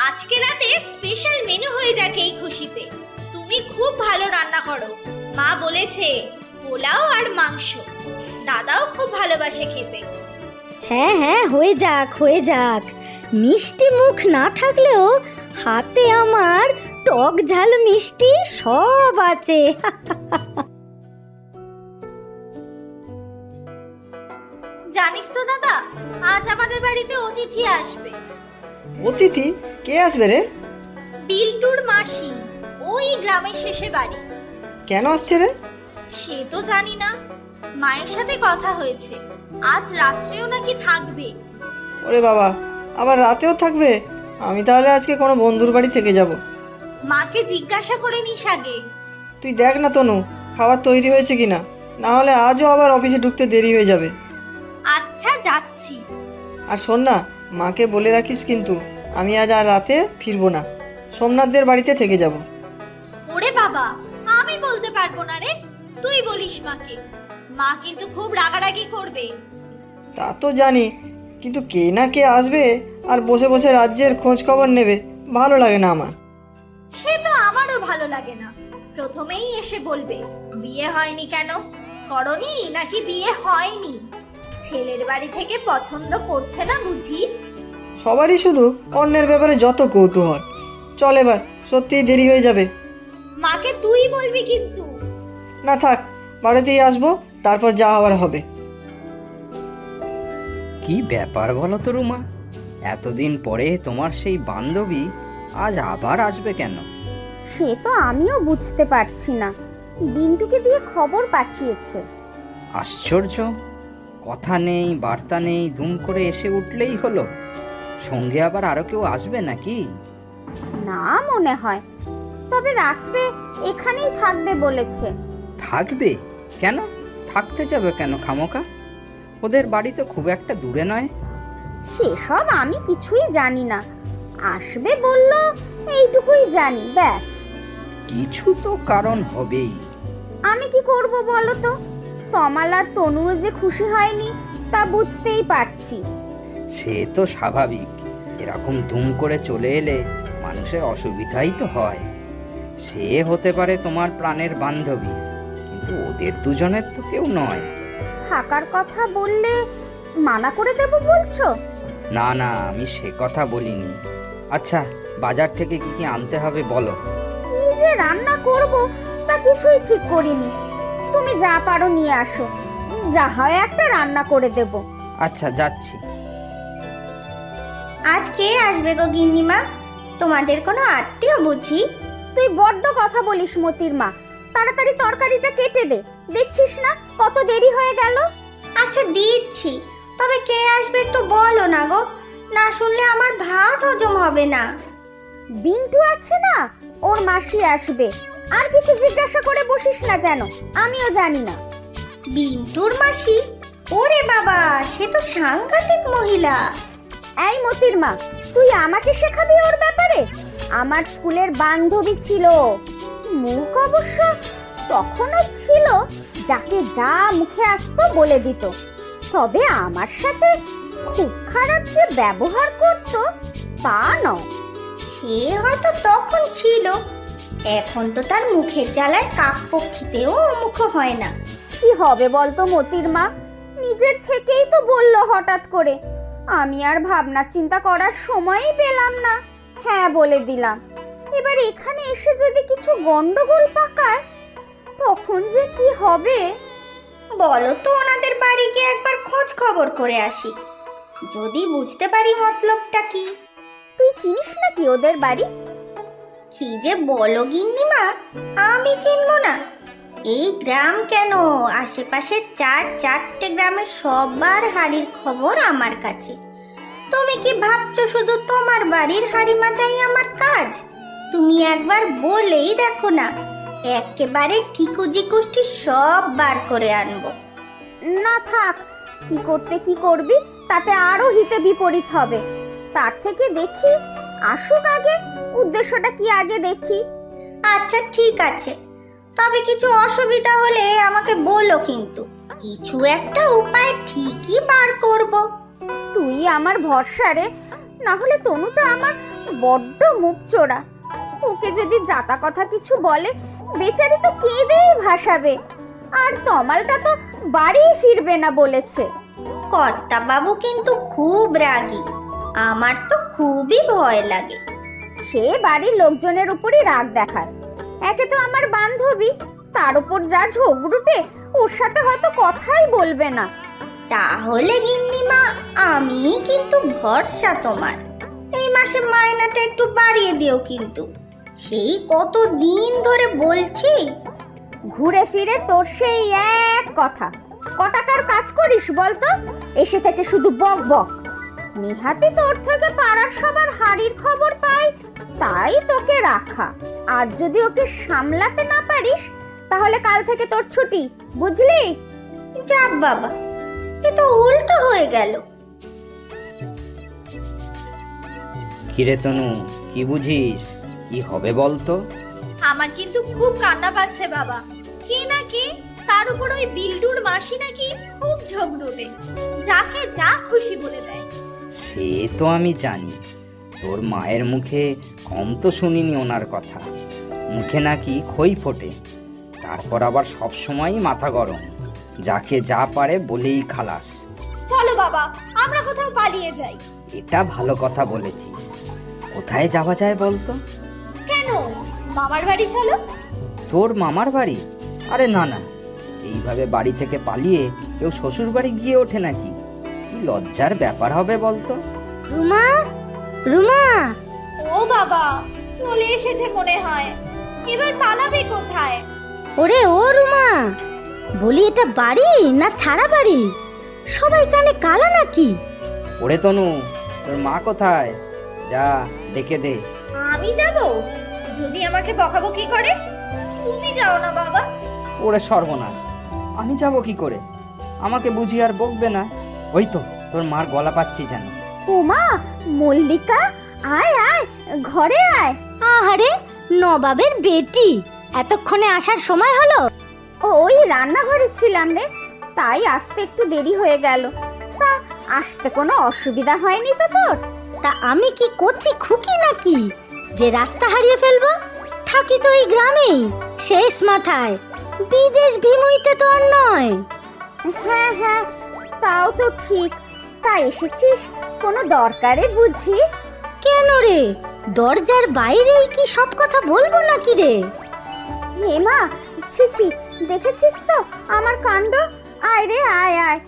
আজকে রাতে special menu হয়ে যাক এই খুশিতে। তুমি খুব ভালো রান্না করো, মা বলেছে। পোলাও আর মাংস, দাদাও খুব ভালোবাসে খেতে। হ্যাঁ হ্যাঁ, হয়ে যাক হয়ে যাক। মিষ্টি মুখ না থাকলেও হাতে আমার টক ঝাল মিষ্টি সব আছে। জানিস তো দাদা, আজ আমাদের বাড়িতে অতিথি আসবে। অতিথি? কে আসবে রে? বিল্টুর মাসি, ওই গ্রামের শেষে বাড়ি। কেন আসছে রে? সে তো জানি না, মায়ের সাথে কথা হয়েছে, আজ রাত্রেও নাকি থাকবে। ওরে বাবা, আবার রাতেও থাকবে? আমি তাহলে আজকে কোনো বন্ধুর বাড়ি থেকে যাব। মাকে জিজ্ঞাসা করে নিস আগে। তুই দেখ না তনু, খাবার তৈরি হয়েছে কিনা, না হলে আজও আবার অফিসে ঢুকতে দেরি হয়ে যাবে। আচ্ছা, যাচ্ছি। আর শোন না, মাকে বলে রাখিস কিন্তু আমি আজ আর রাতে ফিরবো না, সোমনাথদের বাড়িতে থেকে যাব। ওরে বাবা, আমি বলতে পারবো না রে, তুই বলিস মাকে। মা কিন্তু খুব রাগারাগি করবে। তা তো জানি, কিন্তু কে না কে আসবে আর বসে বসে রাজ্যের খোঁজ খবর নেবে, ভালো লাগে না আমার। সে তো আমারও ভালো লাগে না। প্রথমেই এসে বলবে বিয়ে হয়নি কেন, করনি নাকি বিয়ে হয়নি, ছেলের বাড়ি থেকে পছন্দ করছে না বুঝি। সবারই শুধু অন্যের ব্যাপারে যত কৌতূহল। চল এবার, সত্যিই দেরি হয়ে যাবে। মাকে তুই বলবি কিন্তু। না থাক, বাড়িতেই আসবো, তারপর যা হওয়ার হবে। কি ব্যাপার বলো তো রুমা, এতদিন পরে তোমার সেই বান্ধবী আজ আবার আসবে কেন? সে তো আমিও বুঝতে পারছি না, বিন্টুকে দিয়ে খবর পাঠিয়েছে। আশ্চর্য, কথা নেই বার্তা নেই, দুম করে এসে উঠলেই হলো। সঙ্গে আবার আরো কেউ আসবে নাকি? না মনে হয়, তবে রাত্রে এখানেই থাকবে বলেছে। থাকবে? কেন থাকতে যাবে কেন খামোকা? ওদের বাড়ি তো খুব একটা দূরে নয়। সেসব আমি কিছুই জানি না, আসবে বলল, এইটুকুই জানি, ব্যাস। কিছু তো কারণ হবেই। আমি কি করব বলো তো, তমাল আর তনুও যে খুশি হয়নি তা বুঝতেই পারছি। সে তো স্বাভাবিক, এরকম দুম করে চলে এলে মানুষের অসুবিধাই তো হয়। সে হতে পারে তোমার প্রাণের বান্ধবী, কিন্তু ওদের দুজনের তো কেউ নয়। থাকার কথা বললে মানা করে দেব বলছো? না না, আমি সে কথা বলিনি। আচ্ছা, বাজার থেকে কি কি আনতে হবে বলো। কি যে রান্না করব তা কিছুই ঠিক করিনি, তুমি যা পারো নিয়ে আসো, যা হয় একটা রান্না করে দেব। আচ্ছা, যাচ্ছি। আজ কে আসবে গো গিন্নিমা? তোমাদের কোনো আত্মীয় বুঝি? তুই বড্ড কথা বলিস মতির মা, তাড়াতাড়ি তরকারিটা কেটে দে, দেখছিস না কত দেরি হয়ে গেল। আচ্ছা দিচ্ছি, তবে কে আসবে একটু বলো না গো, না শুনলে আমার ভাত হজম হবে না। বিন্টু আছে না, ওর মাসি আসবে, আর কিছু জিজ্ঞাসা করে বসিস না যেন, আমিও জানি না। বিন্টুর মাসি? ওরে বাবা, সে তো সাংঘাতিক মহিলা। এই মতির মা, তুই আমাকে শেখাবি ওর ব্যাপারে? আমার স্কুলের বান্ধবী ছিল, মুখ অবশ্য তখনও ছিল, যাকে যা মুখে আসতো বলে দিত, তবে আমার সাথে খুব খারাপ যে ব্যবহার করত তা নয়। সে হয়তো তখন ছিল, এখন তো তার মুখের জ্বালায় কাকপক্ষীতেও মুখ হয় না। কি হবে বলতো মতির মা, নিজের থেকেই তো বলল হঠাৎ করে, আমি আর ভাবনা চিন্তা করার সময়ই পেলাম না, হ্যাঁ বলে দিলাম। এবার এখানে এসে যদি কিছু গন্ডগোল পাকায়, তখন যে কি হবে। বলো তো ওনাদের বাড়ি গিয়ে একবার খোঁজ খবর করে আসি, যদি বুঝতে পারি মতলবটা কি। তুই চিনিস নাকি ওদের বাড়ি? কি যে বলো গিন্নিমা, আমি চিনবো না? এই গ্রাম কেন, আশেপাশের চারটে গ্রামের সবার হাড়ির খবর আমার কাছে। তুমি কি ভাবছো শুধু তোমার বাড়ির হাড়ি মাচাই আমার কাজ? তুমি একবার বলেই দেখো না, একেবারে ঠিকুজি কুষ্টি সব বার করে আনবো। না থাক, কি করতে কি করবি, তাতে আরো হিতে বিপরীত হবে। তার থেকে দেখি আসুক আগে, উদ্দেশ্যটা কি আগে দেখি। আচ্ছা ঠিক আছে, তবে কিছু অসুবিধা হলে আমাকে বলো কিন্তু, কিছু একটা উপায় ঠিকই বার করব। তুই আমার ভরসা রে, না হলে তনু তো আমার বড্ড মুখ চোরা। ওকে যদি জাতা কথা কিছু বলে বেচারি তো কেঁদেই ভাসাবে। আর তমালটা তো বাড়ি ফিরবে না বলেছে। কর্তা বাবু কিন্তু খুব রাগী, আমার তো খুবই ভয় লাগে। সে বাড়ির লোকজনের উপরই রাগ দেখায়। একে তো আমার বান্ধবী, তার উপর যা ঝগড়ুটে, ওর সাথে হয়তো কথাই বলবে না। তাহলে গিন্নিমা আমি কিন্তু ভরসা তোমার। এই মাসে মাইনাটা একটু বাড়িয়ে দিও কিন্তু, সেই কত দিন ধরে বলছি। ঘুরে ফিরে তোর সেই এক কথা। ক টাকার কাজ করিস বলতো? এসে থেকে শুধু বক বক। নিহাতি তোর থেকে পাড়ার সবার হাড়ির খবর পাই, তাই তোকে রাখা। আজ যদি ওকে সামলাতে না পারিস তাহলে কাল থেকে তোর ছুটি, বুঝলি? যাক বাবা, এ তো উল্টো হয়ে গেল। কিরে তনু, কি বুঝিস? কি হবে বলতো? আমার কিন্তু খুব কান্না পাচ্ছে বাবা। কে না কে, তার উপর ওই বিল্ডুর মাসি নাকি খুব ঝগড়ুটে, যাকে যা খুশি বলে দেয়। সে তো আমি জানি, তোর মায়ের মুখে কম তো শুনিনি ওনার কথা। মুখে নাকি খই ফোটে, তারপর আবার সব সময়ই মাথা গরম, যাকে যা পারে বলেই খালাস। চলো বাবা, আমরা কোথাও পালিয়ে যাই। এটা ভালো কথা বলেছিস। কোথায় যাওয়া যায় বলতো? কেন, মামার বাড়ি চলো। তোর মামার বাড়ি? আরে না না, এইভাবে বাড়ি থেকে পালিয়ে কেউ শ্বশুর বাড়ি গিয়ে ওঠে নাকি? কি লজ্জার ব্যাপার হবে বলতো। রুমা, রুমা, ও বাবা, চলে এসেছে মনে হয়। এবার পালাবে কোথায়? ওরে ও রুমা, বলি এটা বাড়ি না ছাড়া বাড়ি? সবাই কানে কালা নাকি? ওরে তনু, তোর মা কোথায়? যা ডেকে দে। আমি যাব? যদি আমাকে বকাবকি করে? তুমি যাও না বাবা। ওরে সর্বনাশ, আমি যাব কি করে? আমাকে বুঝি আর বকবে না? ওই তো তোর মার গলা পাচ্ছি যেন। ওমা, মল্লিকা, আয় আয়, ঘরে আয়। আহারে, নবাবের বেটি, এতক্ষণে আসার সময় হলো? ওই রান্নাঘরে ছিলাম রে, তাই আসতে একটু দেরি হয়ে গেল। তা আসতে কোনো অসুবিধা হয়নি তো তোর? তা আমি কি করছি খুকি নাকি, যে রাস্তা হারিয়ে ফেলবো? থাকি তো এই গ্রামেই, শেষ মাথায়, বিদেশ ভিমুইতে তো আর নয়। হ্যাঁ হ্যাঁ, তাও তো ঠিক। তা এসেছিস কোনো দরকারে বুঝি? কেন রে, দরজার বাইরেই কি সব কথা বলবো নাকি রে? হেমা, ছিছি, দেখেছিস তো আমার কাণ্ড? আয় রে আয় আয়,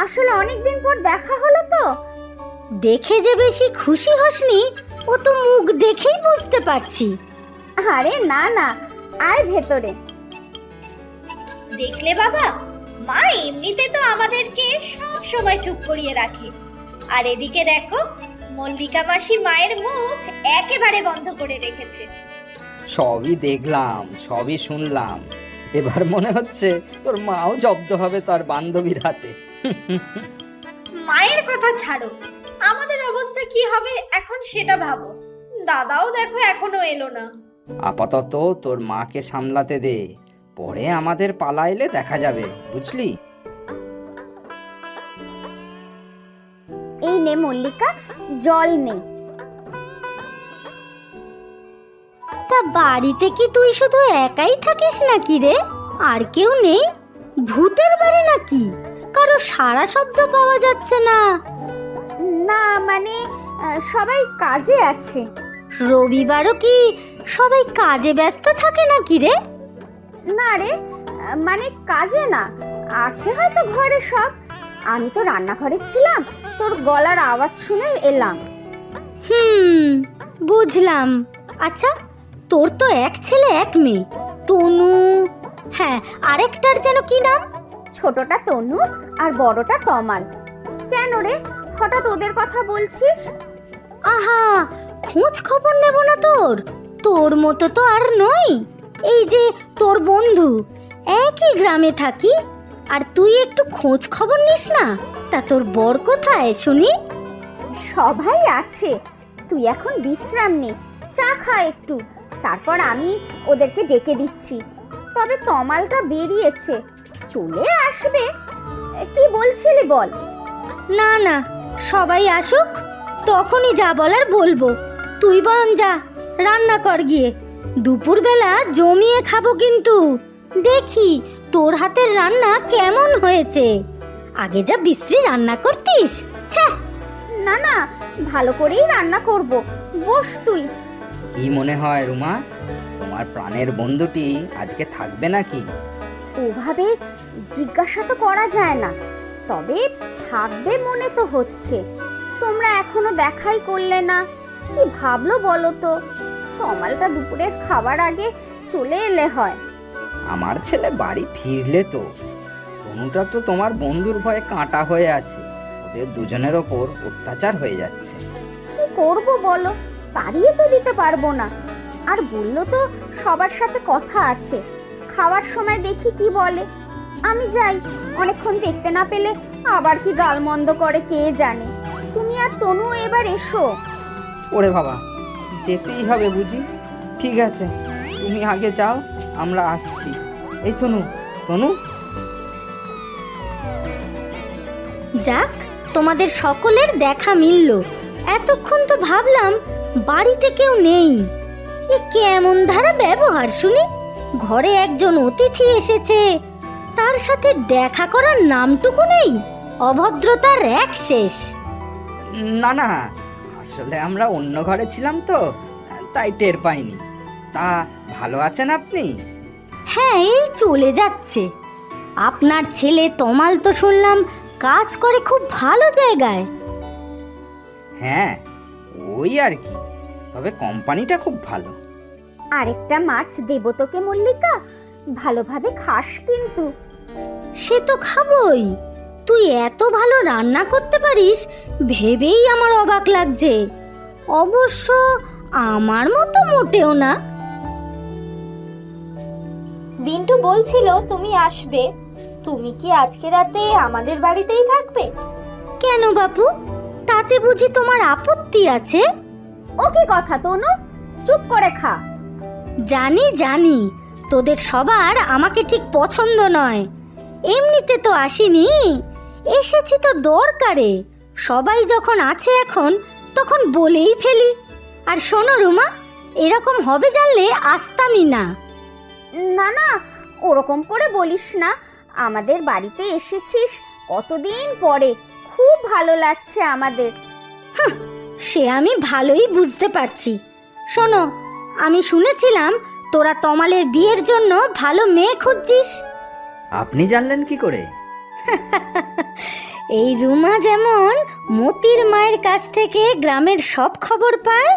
আসলে অনেকদিন পর দেখা হলো তো। দেখে যে বেশি খুশি হসনি, ও তো মুখ দেখেই বুঝতে পারছি। আরে না না, আয় ভেতরে। দেখলে বাবা, মা এমনিতে তো আমাদেরকে সব সময় চুপ করিয়ে রাখে, আর এদিকে দেখো, মল্লিকা মাসি মায়ের মুখ একেবারে বন্ধ করে রেখেছে। সবই দেখলাম, সবই শুনলাম। এবার মনে হচ্ছে তোর মাও জব্দ হবে তার বান্ধবীর হাতে। মায়ের কথা ছাড়ো, আমাদের অবস্থা কি হবে এখন সেটা ভাবো। দাদাও দেখো এখনো এলো না। আপাতত তোর মাকে সামলাতে দে, পরে আমাদের পালা এলে দেখা যাবে, বুঝলি? এই নে মল্লিকা, জল নে। তা বাড়িতে কি তুই শুধু একাই থাকিস নাকি রে? আর কেউ নেই? ভূতের বাড়ি নাকি? কারো সারা শব্দ পাওয়া যাচ্ছে না। না মানে সবাই কাজে আছে। রবিবারও কি সবাই কাজে ব্যস্ত থাকে নাকি রে? না রে, মানে কাজে না, আছে হয়তো ঘরে সব। আমি তো রান্নাঘরে ছিলাম, তোর গলার আওয়াজ শুনে এলাম। বুঝলাম। আচ্ছা, তোর তো এক ছেলে এক মেয়ে, তনু, হ্যাঁ, আরেকটার যেন কি নাম? ছোটটা তনু আর বড়টা তমাল। কেন রে, হঠাৎ ওদের কথা বলছিস? আহা, খোঁজ খবর নেব না তোর? তোর মতো তো আর নই। এই যে তোর বন্ধু, একই গ্রামে থাকি, আর তুই একটু খোঁজ খবর নিস না? তা তোর বর কোথায় শুনি? সবাই আছে, তুই এখন বিশ্রাম নে, চা খা একটু, তারপর আমি ওদেরকে ডেকে দিচ্ছি। তবে তমালটা বেরিয়েছে, চলে আসবে। কি বলছিলি বল? না না, সবাই আসুক, তখনই যা বলার বলবো। তুই বরং যা রান্না কর গিয়ে, দুপুরবেলা জমিয়ে খাবো কিন্তু। দেখি তোর হাতের রান্না কেমন হয়েছে। আগে যা বিশ্রী রান্না করতিস। ছ্যা, না না, ভালো করেই রান্না করব, বস তুই। কি মনে হয় রুমা, তোমার প্রাণের বন্ধুটি আজকে থাকবে নাকি? ওভাবে জিজ্ঞাসা তো করা যায় না, তবে থাকবে মনে তো হচ্ছে। তোমরা এখনো দেখাই করলে না, কি ভাবলো বলো তো? তমালটা দুপুরের খাবার আগে চলে এলে হয়। আমার ছেলে বাড়ি ফিরলে তো। তনুটা তো তোমার বন্ধুর ভয়ে কাঁটা হয়ে আছে, ওদের দুজনের ওপর অত্যাচার হয়ে যাচ্ছে। কি করব বলো, তাড়িয়ে তো দিতে পারবো না। আর বললো তো সবার সাথে কথা আছে, খাওয়ার সময় দেখি কি বলে। আমি যাই, অনেকক্ষণ দেখতে না পেলে আবার কি গালমন্দ করে কে জানে। তুমি আর তনু এবার এসো। ওরে বাবা, যেতেই হবে বুঝি? ঠিক আছে, তুমি আগে যাও, আমরা আসছি। এই তনু, তনু। যাক, তোমাদের সকলের দেখা মিলল। এতক্ষণ তো ভাবলাম বাড়িতে কেউ নেই। এ কেমন ধারা ব্যবহার শুনি। ঘরে একজন অতিথি এসেছে, তার সাথে দেখা করার নামটুকু নেই। অভদ্রতার এক শেষ। না না, আসলে আমরা অন্য ঘরে ছিলাম তো, তাই টের পাইনি। তা ভালো আছেন আপনি? হ্যাঁ, এই চলে যাচ্ছে। আপনার ছেলে তমাল তো শুনলাম কাজ করে খুব ভালো জায়গায়। হ্যাঁ, ওই আর কি, তবে কোম্পানিটা খুব ভালো। আরেকটা মাছ দেবো তোকে মল্লিকা, ভালোভাবে খাস কিন্তু। সে তো খাবই। তুই এত ভালো রান্না করতে পারিস ভেবেই আমার অবাক লাগছে। অবশ্য আমার মতো মোটেও না। বিন্টু বলছিল তুমি আসবে। তুমি কি আজকে রাতে আমাদের বাড়িতেই থাকবে? কেন বাপু, তাতে বুঝি তোমার আপত্তি আছে? ও কি কথা তনু, চুপ করে খা। জানি জানি, তোদের সবার আমাকে ঠিক পছন্দ নয়। এমনিতে তো আসিনি, এসেছি তো দরকারে। সবাই যখন আছে এখন, তখন বলেই ফেলি। আর শোনো রুমা, এরকম হবে জানলে আসতামই না। না না, ওরকম করে বলিস না। আমাদের বাড়িতে এসেছিস কতদিন পরে, খুব ভালো লাগছে আমাদের। সে আমি ভালোই বুঝতে পারছি। শোনো, আমি শুনেছিলাম তোরা তমালের বিয়ের জন্য ভালো মেয়ে খুঁজছিস। আপনি জানলেন কি করে? এই রুমা যেমন মতির মায়ের কাছ থেকে গ্রামের সব খবর পায়,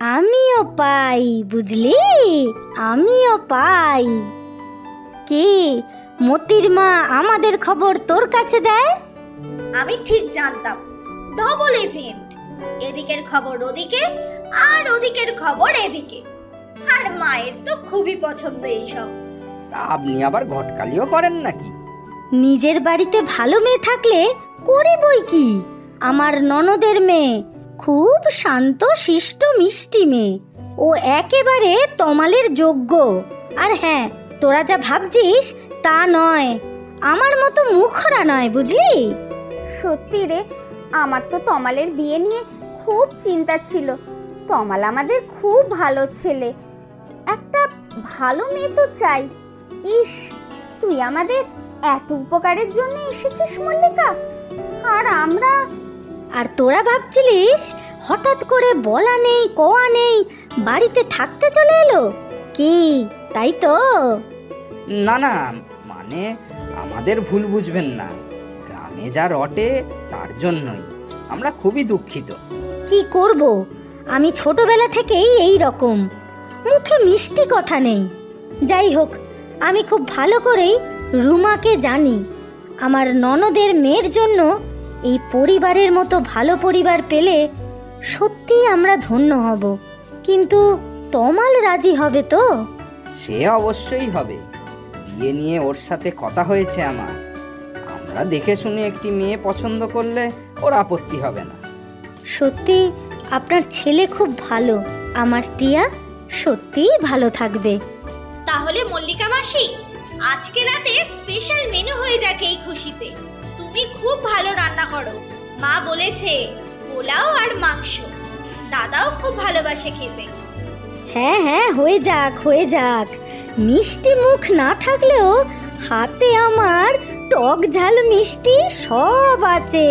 আমিও পাই, বুঝলি? আমিও পাই। কি, মতির মা আমাদের খবর তোর কাছে দেয়? আমি ঠিক জানতাম, ডবল এজেন্ট। এদিকের খবর ওদিকে, আর ওদিকের খবর এদিকে। আর মায়ের তো খুবই পছন্দ এইসব। তা আপনি আবার ঘটকালিও করেন নাকি? নিজের বাড়িতে ভালো মেয়ে থাকলে করে বই কি। আমার ননদের মেয়ে খুব শান্ত শিষ্ট মিষ্টি মেয়ে, ও একেবারে তমালের যোগ্য। আর হ্যাঁ, তোরা যা ভাবছিস তা নয়, আমার মতো মুখরা নয়, বুঝলি? সত্যি রে, আমার তো তমালের বিয়ে নিয়ে খুব চিন্তা ছিল। তমাল আমাদের খুব ভালো ছেলে, একটা ভালো মেয়ে তো চাই। ইস, তুই আমাদের এত উপকারের জন্য এসেছিস মল্লিকা, আর আমরা। আর তোরা ভাবছিলিস হঠাৎ করে বলা নেই কোয়া নেই বাড়িতে থাকতে চলে এলো কি, তাই তো? না না, মানে আমাদের ভুল বুঝবেন না। গ্রামে যা রটে তার জন্যই আমরা খুবই দুঃখিত। কি করব, আমি ছোটবেলা থেকেই এই রকম, মুখে মিষ্টি কথা নেই। যাই হোক, আমি খুব ভালো করেই রুমাকে জানি। আমার ননদের মেয়ের জন্য এই পরিবারের মতো ভালো পরিবার পেলে সত্যিই আমরা ধন্য হব। কিন্তু তমাল রাজি হবে তো? সে অবশ্যই হবে। বিয়ে নিয়ে ওর সাথে কথা হয়েছে আমার। আমরা দেখে শুনে একটি মেয়ে পছন্দ করলে ওর আপত্তি হবে না। সত্যি আপনার ছেলে খুব ভালো। আমার টিয়া সত্যিই ভালো থাকবে। তাহলে মল্লিকা মাসি, আজকে রাতে স্পেশাল মেনু হয়ে যাক এই খুশিতে। তুমি খুব ভালো রান্না করো, মা বলেছে, পোলাও আর মাংস। দাদাও খুব ভালোবাসে খেতে। হ্যাঁ হ্যাঁ, হয়ে যাক হয়ে যাক। মিষ্টি মুখ না থাকলেও হাতে আমার টক ঝাল মিষ্টি সব আছে।